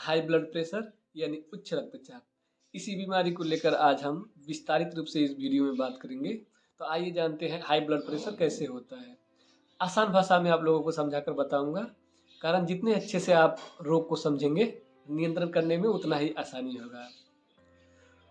High blood pressure यानी उच्च रक्तचाप, इसी बीमारी को लेकर आज हम विस्तारित रूप से इस वीडियो में बात करेंगे। तो आइए जानते हैं हाई ब्लड प्रेशर कैसे होता है। आसान भाषा में आप लोगों को समझाकर बताऊंगा, कारण जितने अच्छे से आप रोग को समझेंगे नियंत्रण करने में उतना ही आसानी होगा।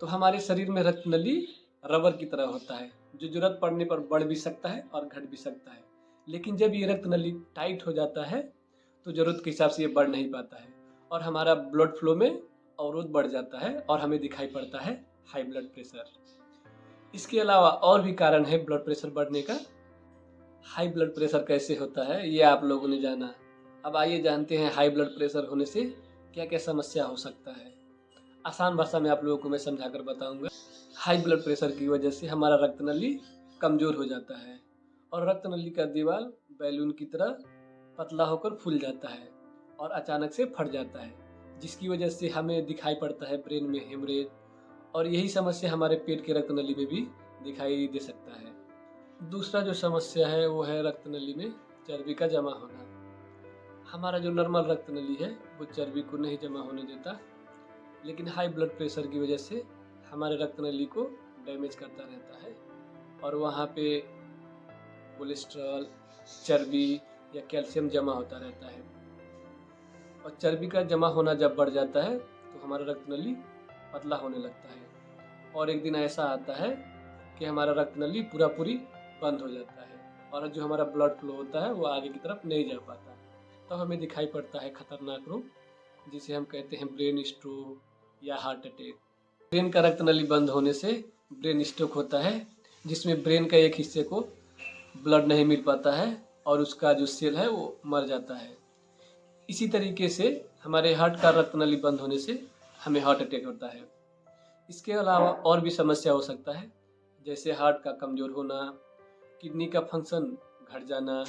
तो हमारे शरीर में रक्त नली रबर की तरह होता है, जो जरूरत पड़ने पर बढ़ भी सकता है और घट भी सकता है। लेकिन जब ये रक्त नली टाइट हो जाता है तो जरूरत के हिसाब से ये बढ़ नहीं पाता है और हमारा ब्लड फ्लो में अवरोध बढ़ जाता है और हमें दिखाई पड़ता है हाई ब्लड प्रेशर। इसके अलावा और भी कारण है ब्लड प्रेशर बढ़ने का। हाई ब्लड प्रेशर कैसे होता है ये आप लोगों ने जाना। अब आइए जानते हैं हाई ब्लड प्रेशर होने से क्या क्या समस्या हो सकता है। आसान भाषा में आप लोगों को मैं समझाकर बताऊंगा। हाई ब्लड प्रेशर की वजह से हमारा रक्त नली कमजोर हो जाता है और रक्त नली का दीवार बैलून की तरह पतला होकर फूल जाता है और अचानक से फट जाता है, जिसकी वजह से हमें दिखाई पड़ता है ब्रेन में हेमरेज। और यही समस्या हमारे पेट के रक्त नली में भी दिखाई दे सकता है। दूसरा जो समस्या है वो है रक्त नली में चर्बी का जमा होना। हमारा जो नॉर्मल रक्त नली है वो चर्बी को नहीं जमा होने देता, लेकिन हाई ब्लड प्रेशर की वजह से हमारे रक्त नली को डैमेज करता रहता है और वहाँ पे कोलेस्ट्रॉल, चर्बी या कैल्शियम जमा होता रहता है। और चर्बी का जमा होना जब बढ़ जाता है तो हमारा रक्त नली पतला होने लगता है और एक दिन ऐसा आता है कि हमारा रक्त नली पूरी बंद हो जाता है और जो हमारा ब्लड फ्लो होता है वो आगे की तरफ नहीं जा पाता। तो हमें दिखाई पड़ता है खतरनाक रोग, जिसे हम कहते हैं ब्रेन स्ट्रोक या हार्ट अटैक। ब्रेन का रक्त नली बंद होने से ब्रेन स्ट्रोक होता है, जिसमें ब्रेन का एक हिस्से को ब्लड नहीं मिल पाता है और उसका जो सेल है वो मर जाता है। इसी तरीके से हमारे हार्ट का रक्त नली बंद होने से हमें हार्ट अटैक होता है। इसके अलावा और भी समस्या हो सकता है, जैसे हार्ट का कमज़ोर होना, किडनी का फंक्शन घट जाना,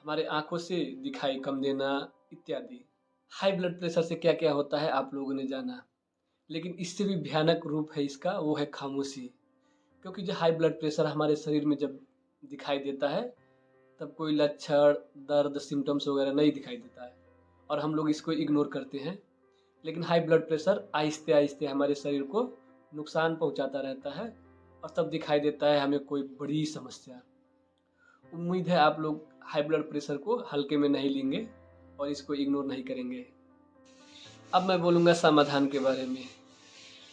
हमारे आँखों से दिखाई कम देना इत्यादि। हाई ब्लड प्रेशर से क्या क्या होता है आप लोगों ने जाना, लेकिन इससे भी भयानक रूप है इसका, वो है खामोशी। क्योंकि जो हाई ब्लड प्रेशर हमारे शरीर में जब दिखाई देता है तब कोई लक्षण, दर्द, सिम्टम्स वगैरह नहीं दिखाई देता है और हम लोग इसको इग्नोर करते हैं। लेकिन हाई ब्लड प्रेशर आहिस्ते आहिस्ते हमारे शरीर को नुकसान पहुंचाता रहता है और तब दिखाई देता है हमें कोई बड़ी समस्या। उम्मीद है आप लोग हाई ब्लड प्रेशर को हल्के में नहीं लेंगे और इसको इग्नोर नहीं करेंगे। अब मैं बोलूँगा समाधान के बारे में।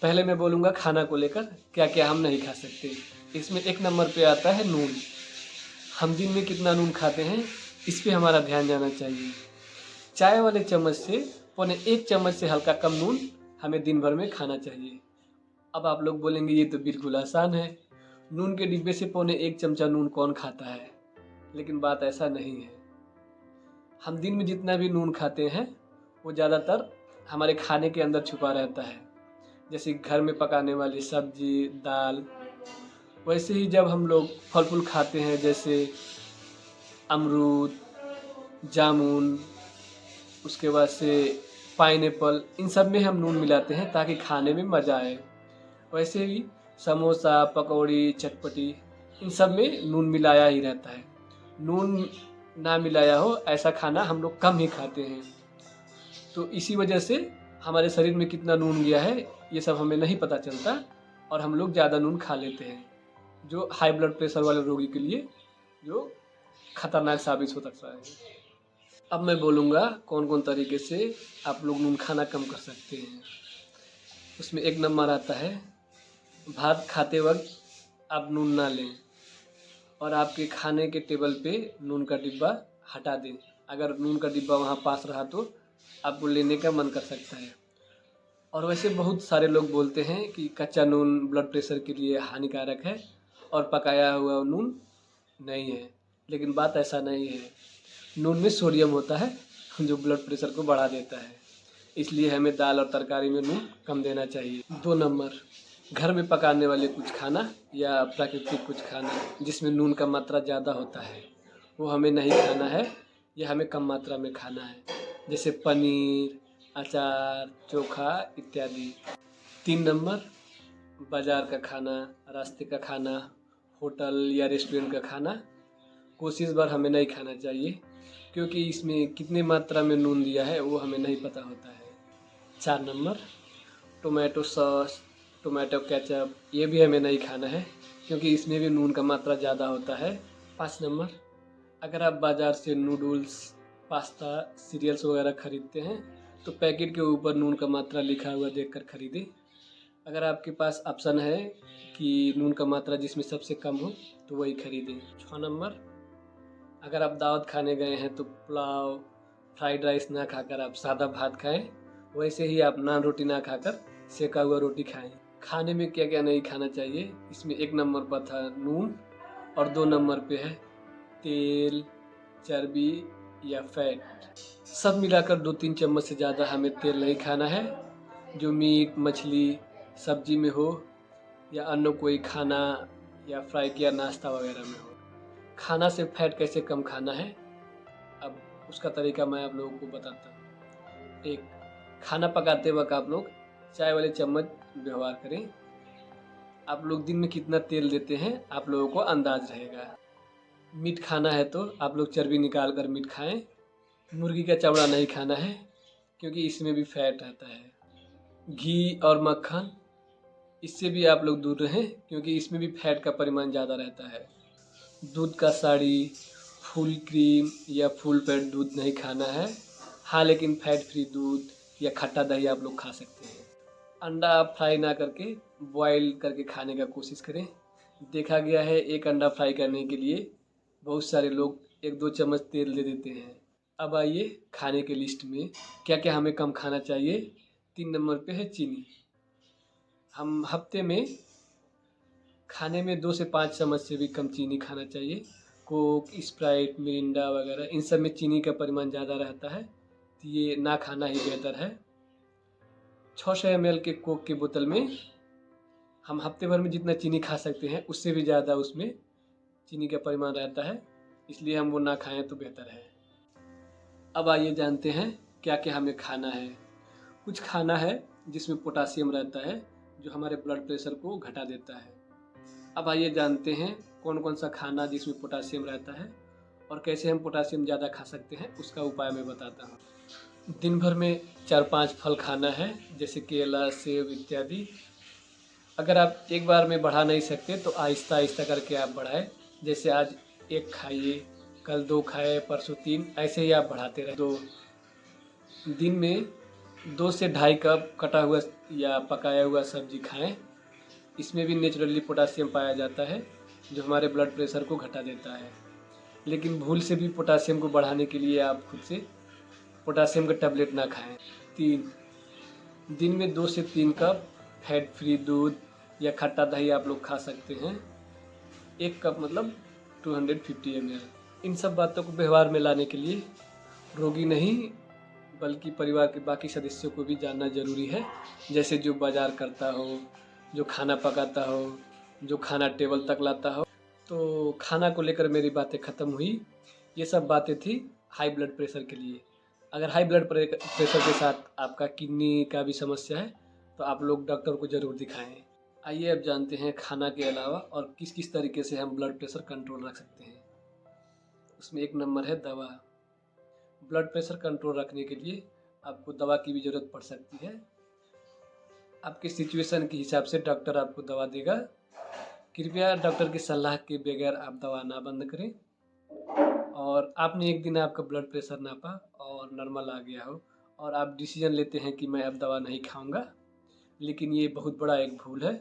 पहले मैं बोलूँगा खाना को लेकर क्या क्या हम नहीं खा सकते। इसमें एक नंबर पे आता है नून। हम दिन में कितना नून खाते हैं इस पे हमारा ध्यान जाना चाहिए। चाय वाले चम्मच से 1 चम्मच से हल्का कम नून हमें दिन भर में खाना चाहिए। अब आप लोग बोलेंगे ये तो बिल्कुल आसान है, नून के डिब्बे से 1 चमचा नून कौन खाता है। लेकिन बात ऐसा नहीं है। हम दिन में जितना भी नून खाते हैं वो ज़्यादातर हमारे खाने के अंदर छुपा रहता है, जैसे घर में पकाने वाली सब्जी, दाल। वैसे ही जब हम लोग फल फूल खाते हैं, जैसे अमरूद, जामुन, उसके बाद से पाइनएप्पल, इन सब में हम नून मिलाते हैं ताकि खाने में मज़ा आए। वैसे ही समोसा, पकौड़ी, चटपटी, इन सब में नून मिलाया ही रहता है। नून ना मिलाया हो ऐसा खाना हम लोग कम ही खाते हैं। तो इसी वजह से हमारे शरीर में कितना नून गया है ये सब हमें नहीं पता चलता और हम लोग ज़्यादा नून खा लेते हैं, जो हाई ब्लड प्रेशर वाले रोगी के लिए जो खतरनाक साबित हो सकता है। अब मैं बोलूँगा कौन कौन तरीके से आप लोग नून खाना कम कर सकते हैं। उसमें एक नंबर आता है, भात खाते वक्त आप नून ना लें और आपके खाने के टेबल पे नून का डिब्बा हटा दें। अगर नून का डिब्बा वहाँ पास रहा तो आपको लेने का मन कर सकता है। और वैसे बहुत सारे लोग बोलते हैं कि कच्चा नून ब्लड प्रेशर के लिए हानिकारक है और पकाया हुआ नून नहीं है, लेकिन बात ऐसा नहीं है। नून में सोडियम होता है जो ब्लड प्रेशर को बढ़ा देता है, इसलिए हमें दाल और तरकारी में नून कम देना चाहिए। 2 नंबर, घर में पकाने वाले कुछ खाना या प्राकृतिक कुछ खाना जिसमें नून का मात्रा ज़्यादा होता है वो हमें नहीं खाना है या हमें कम मात्रा में खाना है, जैसे पनीर, अचार, चोखा इत्यादि। 3 नंबर, बाज़ार का खाना, रास्ते का खाना, होटल या रेस्टोरेंट का खाना कोशिश भर हमें नहीं खाना चाहिए, क्योंकि इसमें कितने मात्रा में नून दिया है वो हमें नहीं पता होता है। 4 number, tomato sauce, tomato ketchup, ये भी हमें नहीं खाना है क्योंकि इसमें भी नून का मात्रा ज़्यादा होता है। 5 नंबर, अगर आप बाज़ार से नूडल्स, पास्ता, सीरियल्स वगैरह खरीदते हैं तो पैकेट के ऊपर नून का मात्रा लिखा हुआ देखकर खरीदें। अगर आपके पास ऑप्शन है कि नून का मात्रा जिसमें सबसे कम हो तो वही खरीदें। 6 नंबर, अगर आप दावत खाने गए हैं तो पुलाव, फ्राइड राइस ना खाकर आप सादा भात खाएं। वैसे ही आप नान रोटी ना खाकर सेका हुआ रोटी खाएं। खाने में क्या क्या नहीं खाना चाहिए, इसमें 1 नंबर पर था नून और 2 नंबर पे है तेल, चर्बी या फैट। सब मिलाकर 2-3 चम्मच से ज़्यादा हमें तेल नहीं खाना है। जो मीट, मछली, सब्जी में हो या अन्य कोई खाना या फ्राई किया नाश्ता वगैरह में हो। खाना से फैट कैसे कम खाना है, अब उसका तरीका मैं आप लोगों को बताता हूँ। 1, खाना पकाते वक्त आप लोग चाय वाले चम्मच व्यवहार करें। आप लोग दिन में कितना तेल देते हैं आप लोगों को अंदाज रहेगा। मीट खाना है तो आप लोग चर्बी निकाल कर मीट खाएं। मुर्गी का चमड़ा नहीं खाना है क्योंकि इसमें भी फैट रहता है। घी और मक्खन, इससे भी आप लोग दूर रहें क्योंकि इसमें भी फैट का परिमाण ज़्यादा रहता है। दूध का साड़ी, फुल क्रीम या फुल फैट दूध नहीं खाना है। हाँ, लेकिन फैट फ्री दूध या खट्टा दही आप लोग खा सकते हैं। अंडा आप फ्राई ना करके बॉयल करके खाने का कोशिश करें। देखा गया है एक अंडा फ्राई करने के लिए बहुत सारे लोग 1-2 चम्मच तेल दे देते हैं। अब आइए खाने के लिस्ट में क्या क्या हमें कम खाना चाहिए। 3 नंबर पे है चीनी। हम हफ्ते में खाने में 2 से 5 चम्मच से भी कम चीनी खाना चाहिए। कोक, स्प्राइट, मिरिंडा वगैरह इन सब में चीनी का परिमाण ज़्यादा रहता है, तो ये ना खाना ही बेहतर है। 600 ml के कोक की बोतल में हम हफ्ते भर में जितना चीनी खा सकते हैं उससे भी ज़्यादा उसमें चीनी का परिमाण रहता है, इसलिए हम वो ना खाएं तो बेहतर है। अब आइए जानते हैं क्या क्या हमें खाना है। कुछ खाना है जिसमें पोटासियम रहता है जो हमारे ब्लड प्रेशर को घटा देता है। अब आइए जानते हैं कौन कौन सा खाना जिसमें पोटासियम रहता है और कैसे हम पोटासियम ज़्यादा खा सकते हैं, उसका उपाय मैं बताता हूँ। दिन भर में 4-5 फल खाना है जैसे केला, सेब इत्यादि। अगर आप एक बार में बढ़ा नहीं सकते तो आहिस्ता आहिस्ता करके आप बढ़ाएं। जैसे आज 1 खाइए, कल 2 खाए, परसों 3, ऐसे ही आप बढ़ाते रहे। 2 दिन में 2 से ढाई कप कटा हुआ या पकाया हुआ सब्जी खाएं। इसमें भी नेचुरली पोटासियम पाया जाता है जो हमारे ब्लड प्रेशर को घटा देता है। लेकिन भूल से भी पोटासियम को बढ़ाने के लिए आप खुद से पोटासियम का टैबलेट ना खाएं। 3, दिन में 2 से 3 कप फैट फ्री दूध या खट्टा दही आप लोग खा सकते हैं। 1 कप मतलब 250 ml। इन सब बातों को व्यवहार में लाने के लिए रोगी नहीं बल्कि परिवार के बाकी सदस्यों को भी जानना जरूरी है। जैसे जो बाजार करता हो, जो खाना पकाता हो, जो खाना टेबल तक लाता हो। तो खाना को लेकर मेरी बातें ख़त्म हुई। ये सब बातें थी हाई ब्लड प्रेशर के लिए। अगर हाई ब्लड प्रेशर के साथ आपका किडनी का भी समस्या है तो आप लोग डॉक्टर को ज़रूर दिखाएं। आइए अब जानते हैं खाना के अलावा और किस किस तरीके से हम ब्लड प्रेशर कंट्रोल रख सकते हैं। उसमें 1 नंबर है दवा। ब्लड प्रेशर कंट्रोल रखने के लिए आपको दवा की भी ज़रूरत पड़ सकती है। आपके सिचुएशन के हिसाब से डॉक्टर आपको दवा देगा। कृपया डॉक्टर की सलाह के बगैर आप दवा ना बंद करें। और आपने एक दिन आपका ब्लड प्रेशर नापा और नॉर्मल आ गया हो और आप डिसीजन लेते हैं कि मैं अब दवा नहीं खाऊंगा, लेकिन ये बहुत बड़ा एक भूल है।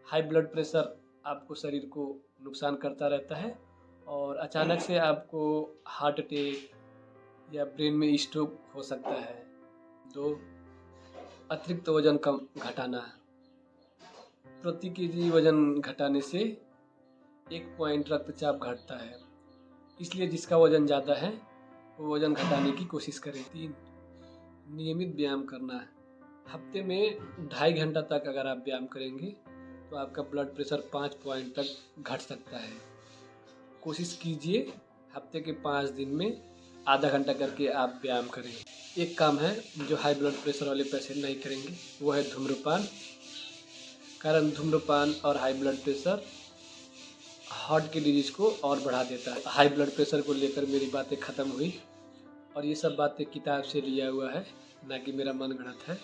हाई ब्लड प्रेशर आपको शरीर को नुकसान करता रहता है और अचानक से आपको हार्ट अटैक या ब्रेन में स्ट्रोक हो सकता है। 2, अतिरिक्त वजन कम घटाना। प्रति केजी वजन घटाने से 1 पॉइंट रक्तचाप घटता है, इसलिए जिसका वजन ज़्यादा है वो वजन घटाने की कोशिश करें। 3, नियमित व्यायाम करना। हफ्ते में 2.5 घंटा तक अगर आप व्यायाम करेंगे तो आपका ब्लड प्रेशर 5 पॉइंट तक घट सकता है। कोशिश कीजिए हफ्ते के 5 दिन में आधा घंटा करके आप व्यायाम करें। एक काम है जो हाई ब्लड प्रेशर वाले पेशेंट नहीं करेंगे, वो है धूम्रपान। कारण धूम्रपान और हाई ब्लड प्रेशर हार्ट की डिजीज़ को और बढ़ा देता है। हाई ब्लड प्रेशर को लेकर मेरी बातें ख़त्म हुई और ये सब बातें किताब से लिया हुआ है, ना कि मेरा मन गढ़ंत है।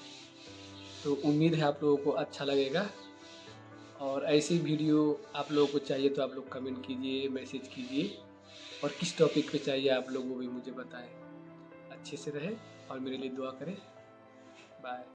तो उम्मीद है आप लोगों को अच्छा लगेगा। और ऐसी वीडियो आप लोगों को चाहिए तो आप लोग कमेंट कीजिए, मैसेज कीजिए, और किस टॉपिक पे चाहिए आप लोग वो भी मुझे बताएं। अच्छे से रहें और मेरे लिए दुआ करें। बाय।